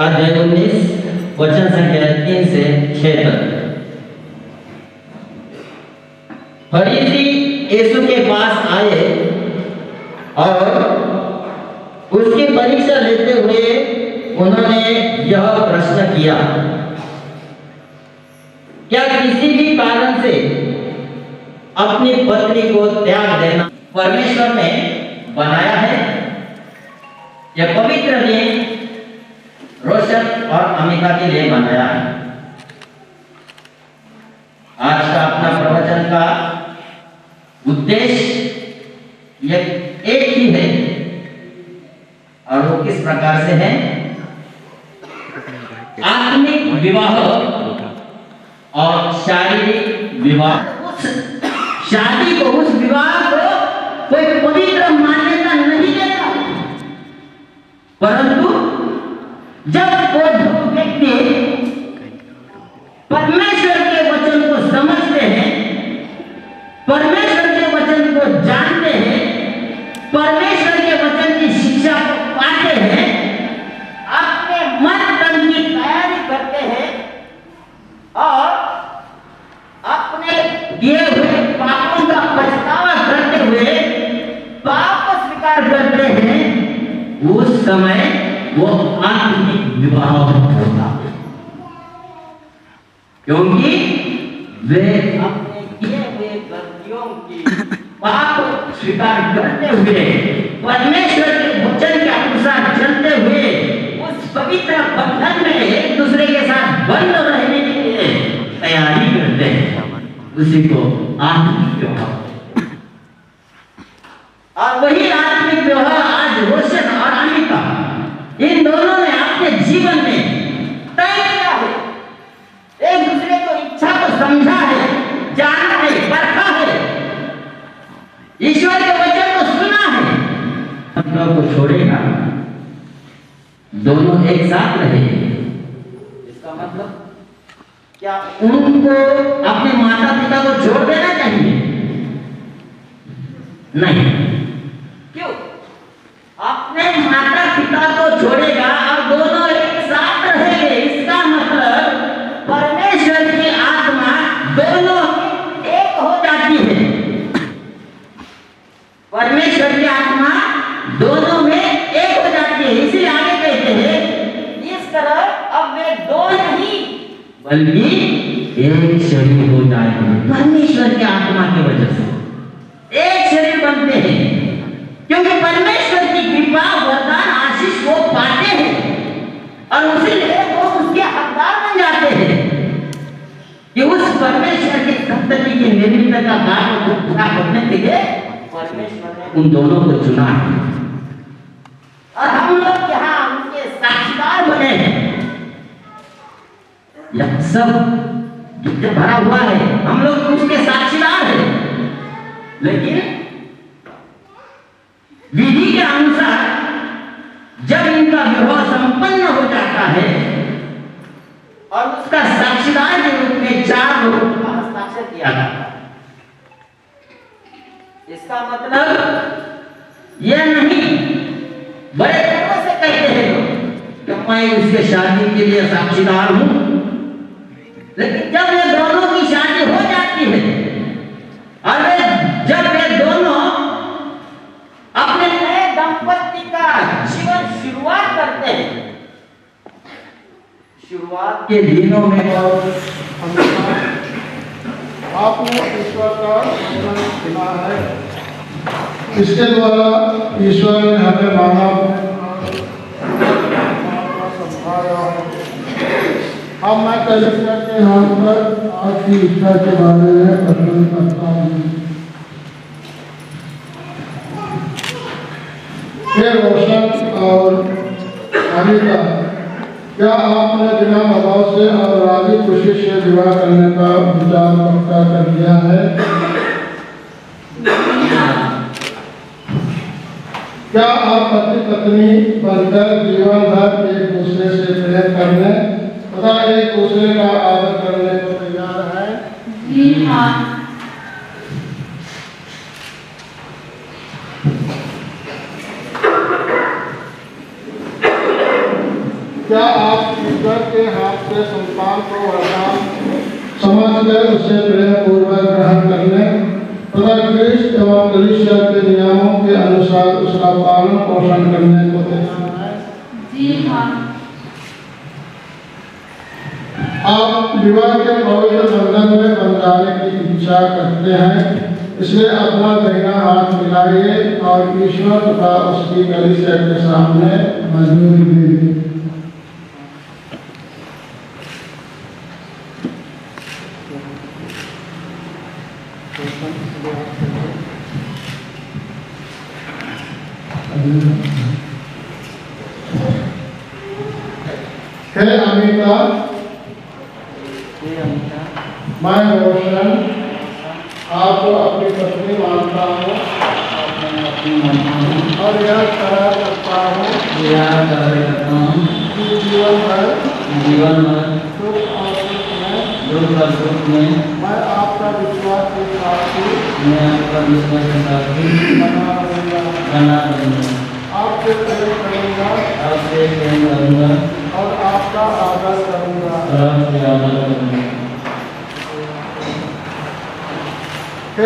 अध्याय 19 वचन संख्या 3 से 6 तक। फरीसी यीशु के पास आए और उसकी परीक्षा लेते हुए उन्होंने यह प्रश्न किया, क्या किसी भी कारण से अपनी पत्नी को त्याग देना परमेश्वर ने बनाया है या पवित्र ने रोशन और अमिता के लिए बनाया है? आज का अपना प्रवचन का उद्देश्य एक ही है और वो किस प्रकार से है? आत्मिक विवाह और शारीरिक विवाह। शादी को, उस विवाह को कोई पवित्र मान्यता नहीं देता, परंतु जब वो दो व्यक्ति परमेश्वर के वचन को समझते हैं, परमेश्वर के वचन को जानते हैं, परमेश्वर के वचन की शिक्षा को पाते हैं, अपने मन तन की तैयारी करते हैं और अपने किए हुए पापों का पछतावा करते हुए पाप स्वीकार करते हैं, उस समय वो आत्मिक विवाह होता है, क्योंकि वे अपने किए हुए गलतियों की पाप स्वीकार करते हुए परमेश्वर के वचन के अनुसार चलते हुए उस पवित्र बंधन में एक दूसरे के साथ बंध रहने के लिए तैयारी करते हैं, उसी को आत्मिक विवाह। और वही आत्मिक विवाह आज रोशन और अमिता इन दोनों ने अपने जीवन में तय किया है, एक दूसरे को इच्छा को समझा है, जाना है, परखा है, ईश्वर के वचन को सुना है। अपनों को छोड़ेगा, दोनों एक साथ रहेंगे। इसका मतलब क्या उनको अपने माता पिता को छोड़ देना चाहिए? नहीं। क्यों? अपने माता पिता को छोड़ेगा और दोनों एक साथ रहेंगे, इसका मतलब परमेश्वर की आत्मा दोनों एक हो जाती है। परमेश्वर की आत्मा दोनों में एक हो जाती है। इसलिए आगे कहते हैं, इस तरह अब वे दो नहीं बल्कि एक शरीर हो जाएंगे। परमेश्वर की आत्मा की वजह से एक शरीर बनते हैं, क्योंकि परमेश्वर की कृपा, वरदान, आशीष वो पाते हैं और उसीलिए वो उसके हकदार बन जाते हैं कि उस परमेश्वर की संतति के निर्मित का कार्य को पूरा करने के लिए परमेश्वर ने उन दोनों को चुना है और हम लोग यहाँ उनके साक्षीदार बने हैं। यह सब जो भरा हुआ है, हम लोग उसके साक्षीदार हैं, लेकिन विधि के अनुसार जब इनका विवाह संपन्न हो जाता है और उसका साक्षीदार के रूप में 4 लोगों का हस्ताक्षर किया जाता है, इसका मतलब यह नहीं बड़े गर्व से कहते हैं लोग कि मैं उसके शादी के लिए साक्षीदार हूं, लेकिन जब ये दोनों की शादी हो जाती है और जब वे दोनों अपने नए दंपति का जीवन शुरुआत करते हैं, शुरुआत के दिनों में आपने ईश्वर का वर्णन सुना है, इसके द्वारा ईश्वर ने हमें मानव समझाया है। अब मैं कलिसिया के नाम पर आपकी इच्छा के बारे में वर्णन करता हूँ। हे रोशन और अमिता, क्या आपने बिना दबाव से और राजी खुशी से विवाह करने का विचार पक्का कर लिया है? क्या आप पति पत्नी बनकर जीवन भर एक दूसरे से प्रेम करने तथा एक दूसरे का आदर करने को तैयार हैं? जी हाँ। क्या आप ईश्वर के हाथ से संतान को वरदान समझकर उसे प्रेम पूर्वक ग्रहण करने तथा कृष्ण एवं कलिसिया के नियमों के अनुसार उसका पालन पोषण करने को तैयार हैं? जी हाँ। आप विवाह के पवित्र बंधन में बन जाने की इच्छा करते हैं, इसलिए अपना दाहिना हाथ मिलाइए और ईश्वर तथा उसकी कलीसिया के सामने मंजूरी दीजिए। हे अमिता, मैं रोशन आपको अपनी पत्नी मानता हूँ और यह करार करता हूँ कि जीवन भर सुख और सुख में मैं आपका विश्वास के साथी बना रहूँगा, आपसे प्रेम करूँगा और आपका आदर करूँगा। हे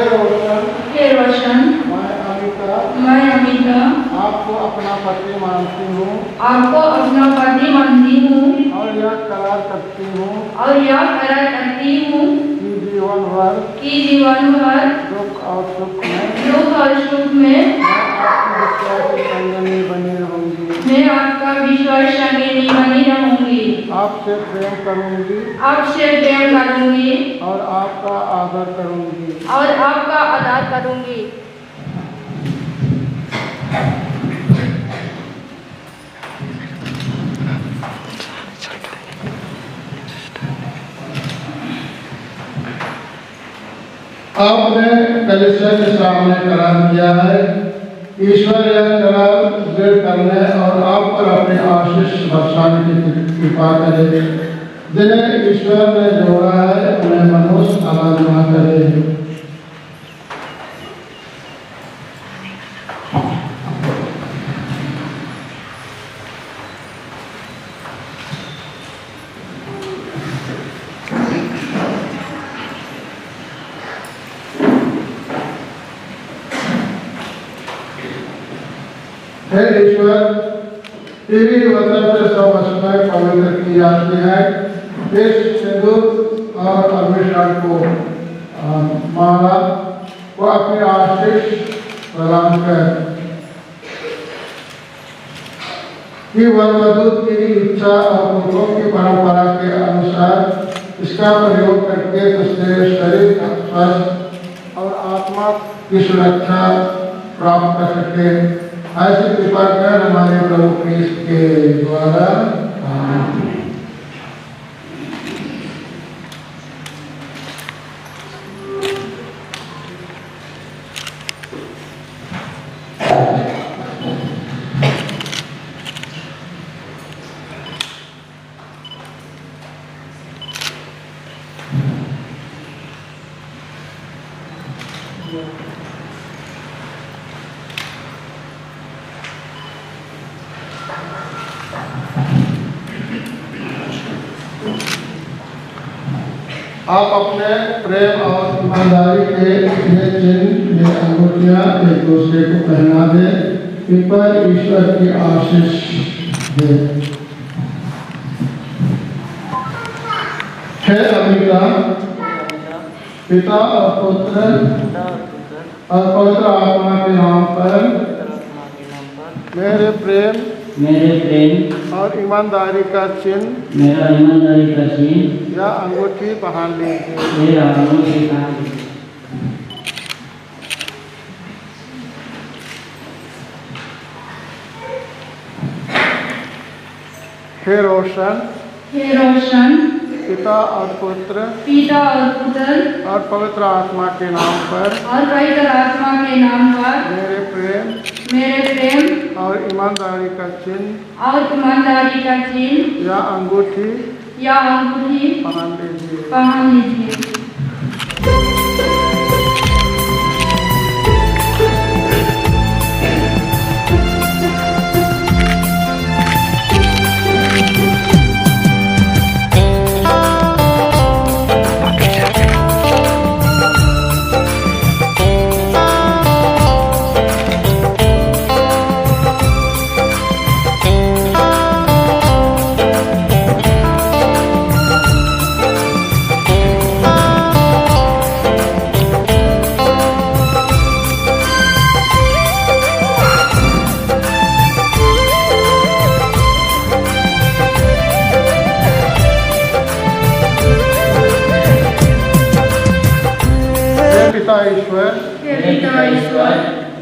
रोशन, मैं अमिता आपको अपना पति मानती हूँ और यह करार करती हूँ कि जीवन भर दुख और सुख में मैं आपकी विश्वास संगिनी बनी रहूंगी, आपसे प्रेम करूंगी और आपका आदर करूंगी। आपने कलीसिया के सामने करार किया है, ईश्वर यह करार दृढ़ करने और आप पर अपने आशीष बरसाने की कृपा करे। जिन्हें ईश्वर ने जोड़ा है उन्हें मनुष्य अलग न करे। हे ईश्वर, तेरी वचन से सब वस्तुएं पवित्र की जाती है। इस सिंदूर और अभिषेक को माला को अपनी आशीष प्रदान कर कि वरवधू की इच्छा और पुरुषों की परंपरा के अनुसार इसका प्रयोग करके उसके शरीर का स्वस्थ और आत्मा की सुरक्षा प्राप्त कर सके। ऐसी कृपा कर हमारे प्रभु क्रिस्त के द्वारा। आप अपने प्रेम और ईमानदारी के ये चिन्ह, ये अंगूठियाँ एक दूसरे को पहना दे। इन पर ईश्वर की आशीष दे। हे अमिता, पिता और पुत्र और पवित्र आत्मा के नाम पर मेरे प्रेम और ईमानदारी का चिन्ह या अंगूठी पहन लीजिए। हे रोशन, पिता और पुत्र और पवित्र आत्मा के नाम पर मेरे प्रेम और ईमानदारी का चिन्ह या अंगूठी पहन लीजिए। ईश्वर,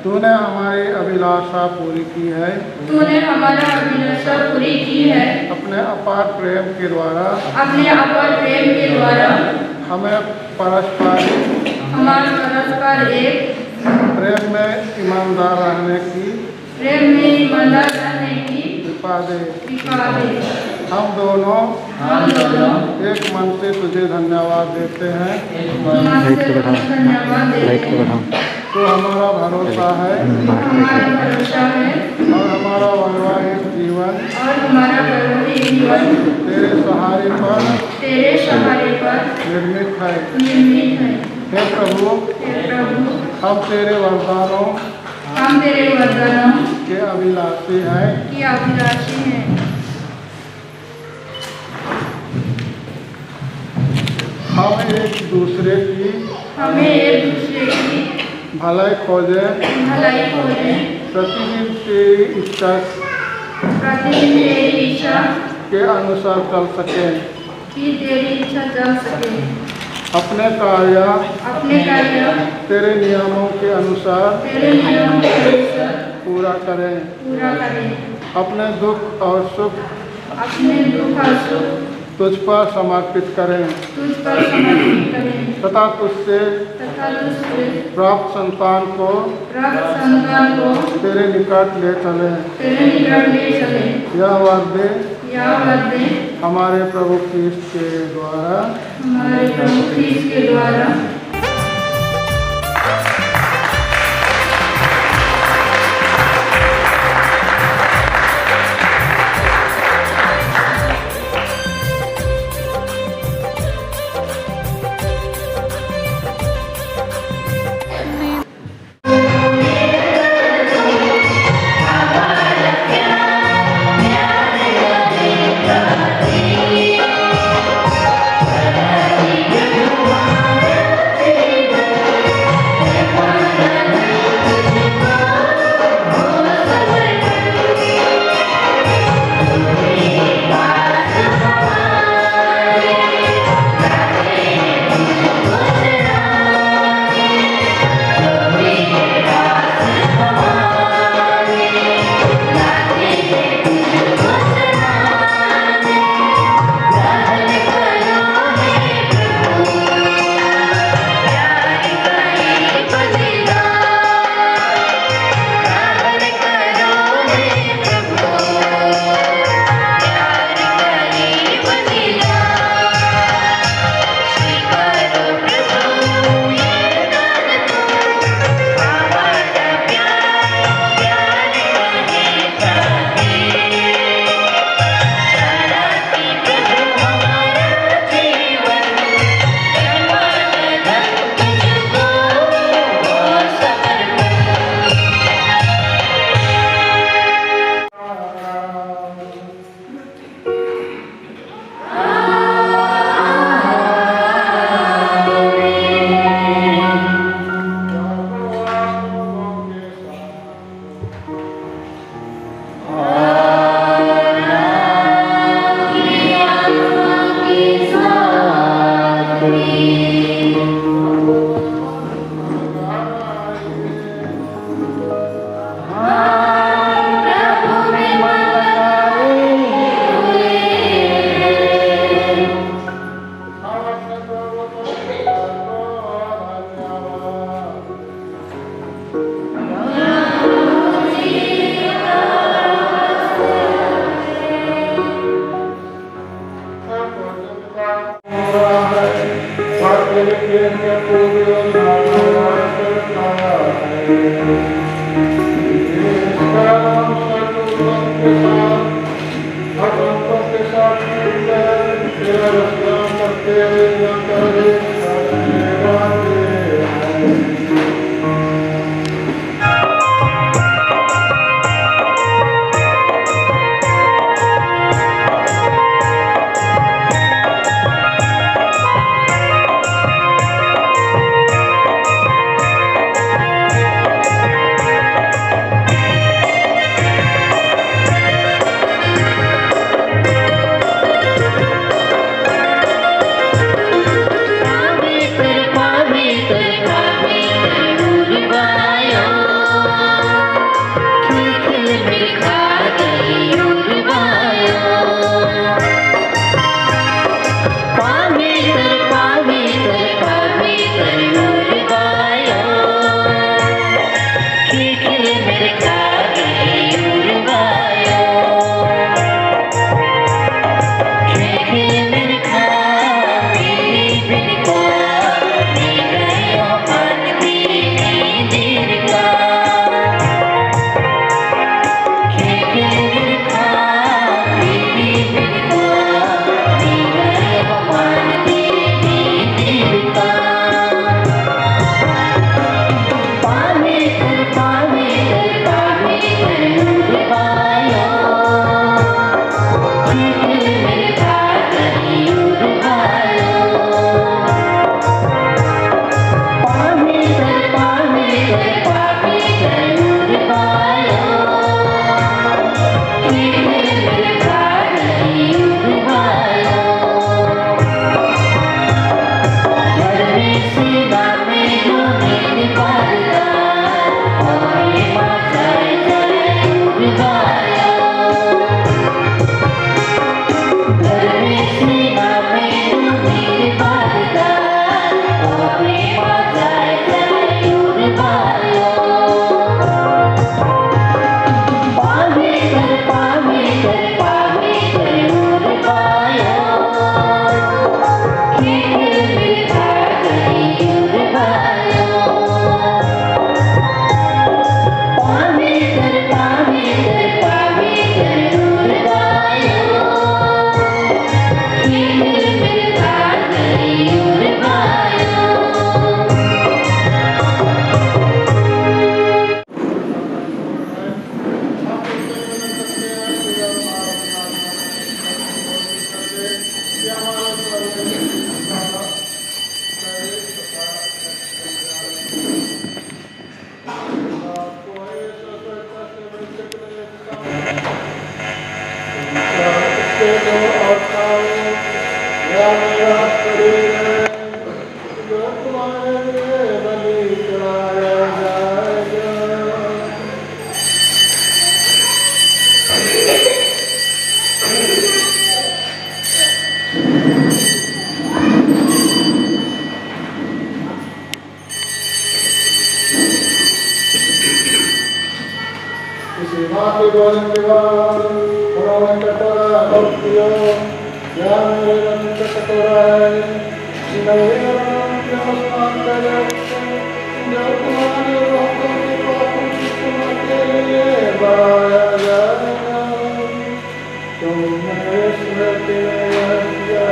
तूने हमारी अभिलाषा पूरी की है। तूने हमारा अभिलाषा पूरी की है। अपने अपार प्रेम के द्वारा हमें परस्पर एक प्रेम में ईमानदार रहने की कृपा दे। हम दोनों एक मन से तुझे धन्यवाद देते हैं। तो हमारा भरोसा है और हमारा वैवाहिक जीवन तेरे सहारे पर निर्मित है। हे प्रभु, हम तेरे वरदानों के अभिलाषी हैं। हम एक दूसरे की भलाई खोजे, प्रतिदिन तेरी इच्छा के अनुसार चल सके। अपने कार्य तेरे नियमों के अनुसार पूरा करें। अपने दुख और सुख तुझ पर समर्पित करें तथा तुझसे प्राप्त संतान को तेरे निकट ले चले। यह वर दे हमारे प्रभु ख्रीष्ट के द्वारा। के दो अवतारों या मेरा शरीर है जो तुम्हारे लिए बलि चढ़ाया जाएगा। इसी बात के भोजन के बाद उन्होंने कटोरा और पियो, यह मेरे रक्त का कटोरा है, नए नाम के स्नान करके जो तुम्हारे बहुतों के पापों की क्षमा के लिए बढ़ाया जाएगा। तुम मेरे स्मृति में यह किया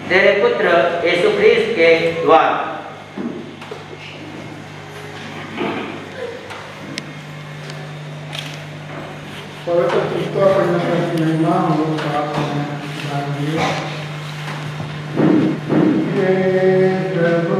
तेरे पुत्र यीशु ख्रीस्त के द्वारा। पवित्र पुस्तक परमेश्वर की महिमा हम लोग साथ में गाएंगे। हे प्रभु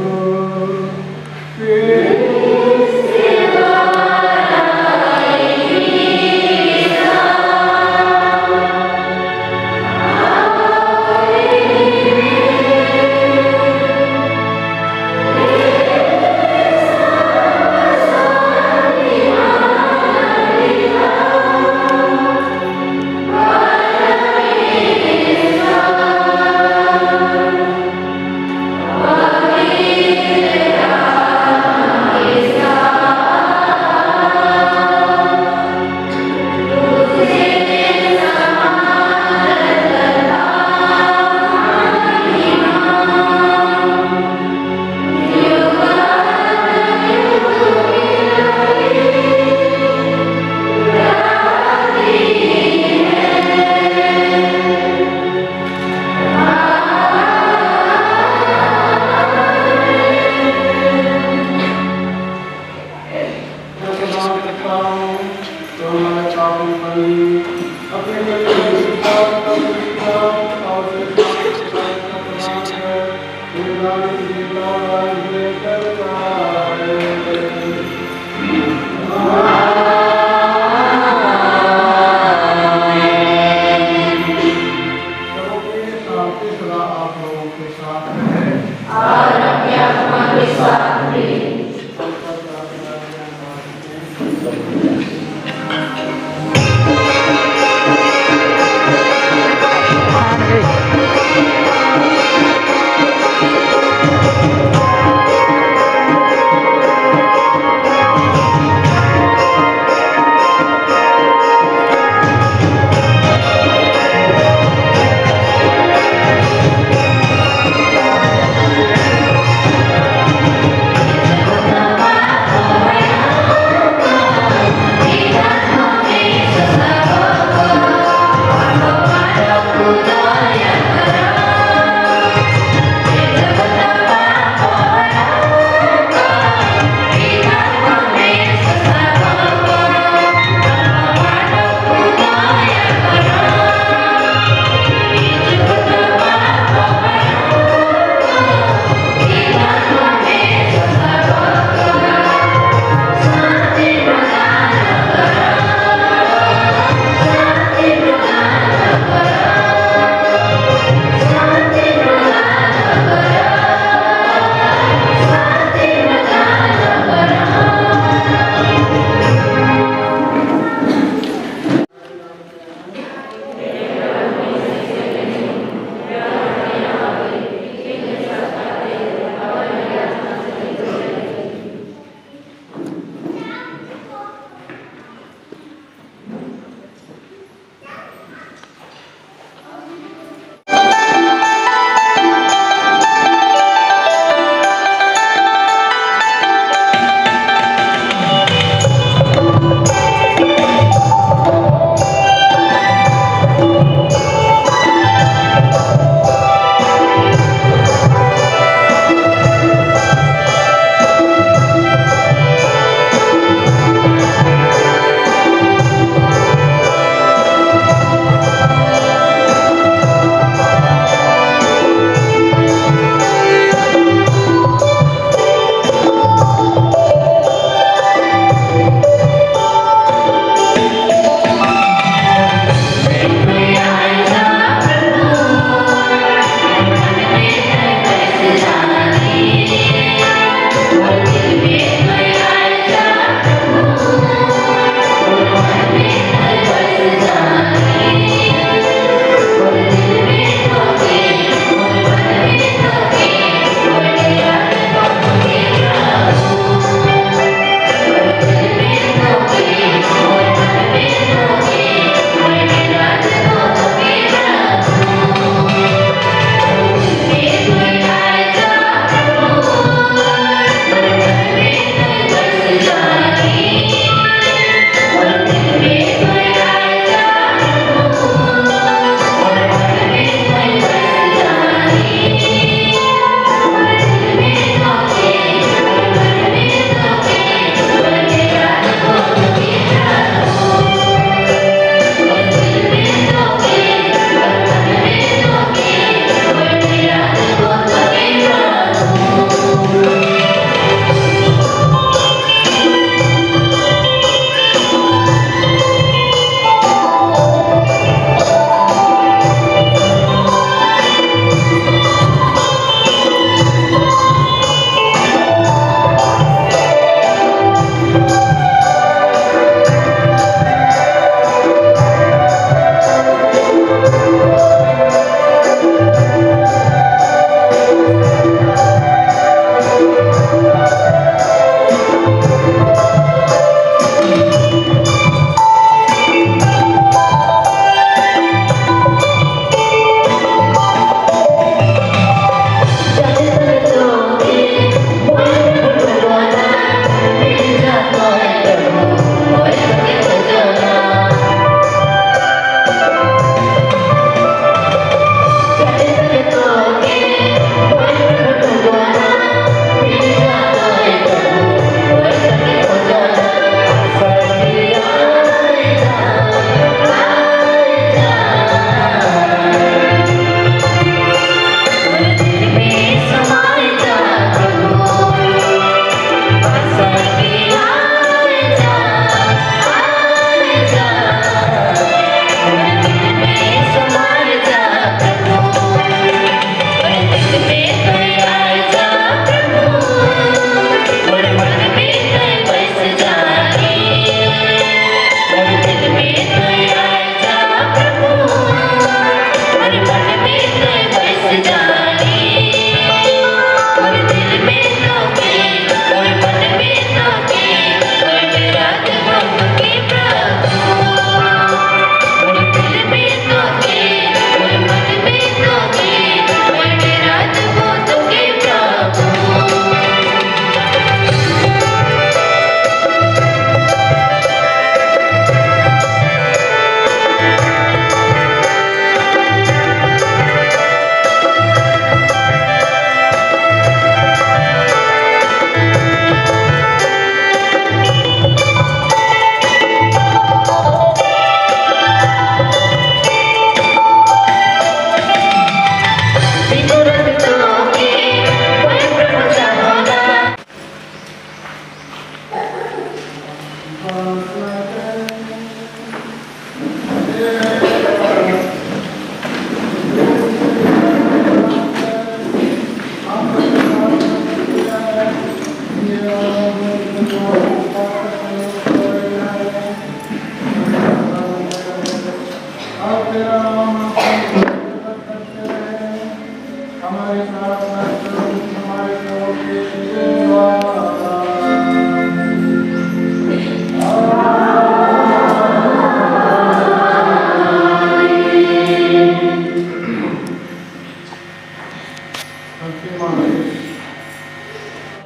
हमारे प्रार्थना सुन, हमारे प्रभु के सेवा।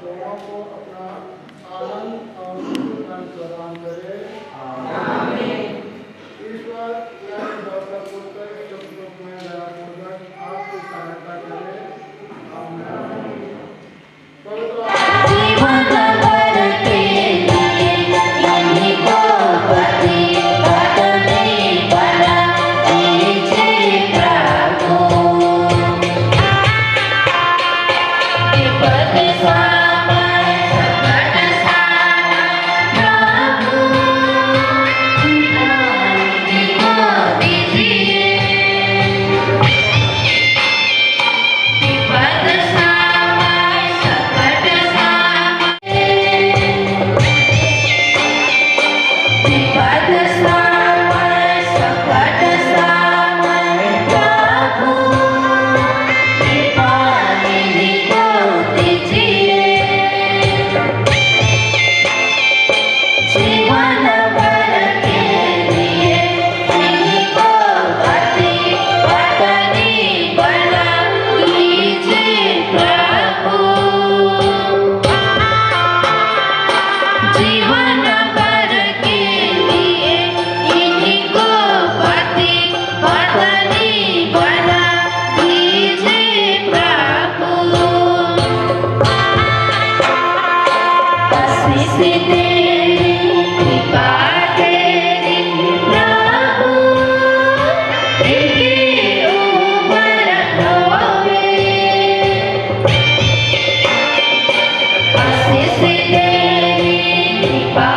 दोनों को अपना आनंद और सुख प्रदान करे। ईश्वर ज्ञान दौलत पुत्र सुख दुख में दयापूर्वक आपकी सहायता करे। आमीन। जीवन भर के लिए इन्हीं को पति पत्नी बना दीजिए प्रभु। विपद समय संकट समय प्रभु इन्हीं को दीजिए। विपद समय संकट समय विपद समय संकट समय प्रभु कृपा इन्हीं को दीजिए। जीवन भर के लिए इन्हीं को पति पत्नी बना दीजिए प्रभु। जीवन भर के लिए इन्हीं को पति पत्नी बना दीजिए प्रभु। आशीष तेरी कृपा तेरी प्रभु इनकी ऊपर होवे। आशीष तेरी कृपा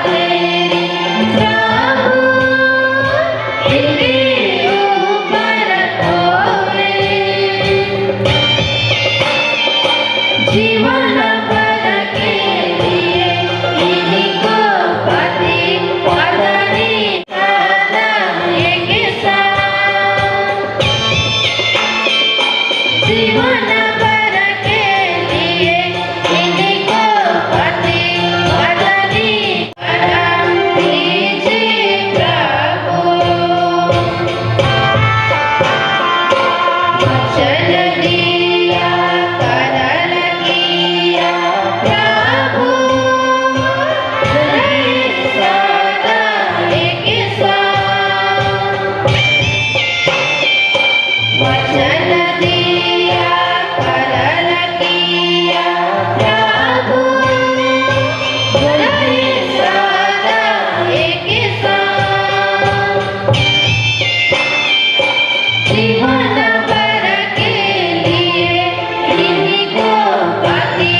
तेरी प्रभु इनकी ऊपर होवे। जीवन भर के लिए इन्हीं को पति पत्नी बना एक साथ। जीवन भर के लिए इन्हीं को पति पत्नी बना दीजिए प्रभु। वचन दिया करन किया प्रभु रहे सदा एक साथ। वचन दिया करन किया प्रभु रहे सदा एक साथ। जीवन भर के लिए इन्हीं को पति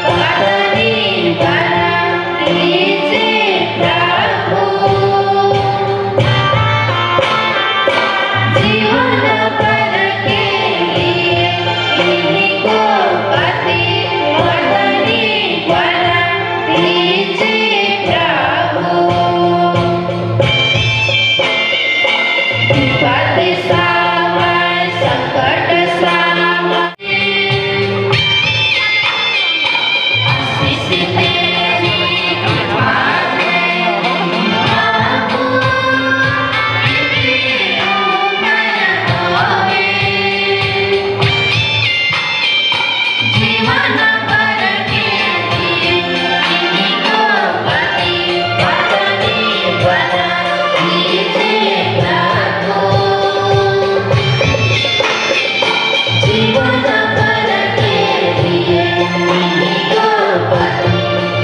पत्नी बना दीजिए प्रभु। जीवन भर के लिए इन्हीं को पति पत्नी बना दीजिए प्रभु। विपद समय संकट समय आशीष तेरी कृपा तेरी प्रभु इनकी ऊपर होवे। जीवन भर के लिए इन्हीं को पति पत्नी बना दीजिए प्रभु। जीवन भर के लिए इन्हीं को पति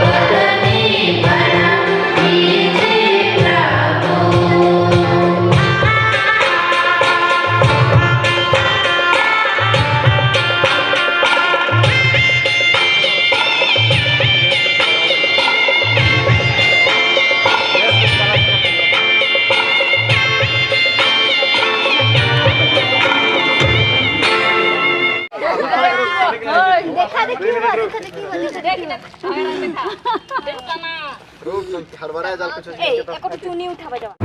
पत्नी बना दीजिए प्रभु। देखा देखी हुआ देखा हरभरा जाल कुछ ए एको चुनी उठाबा जावा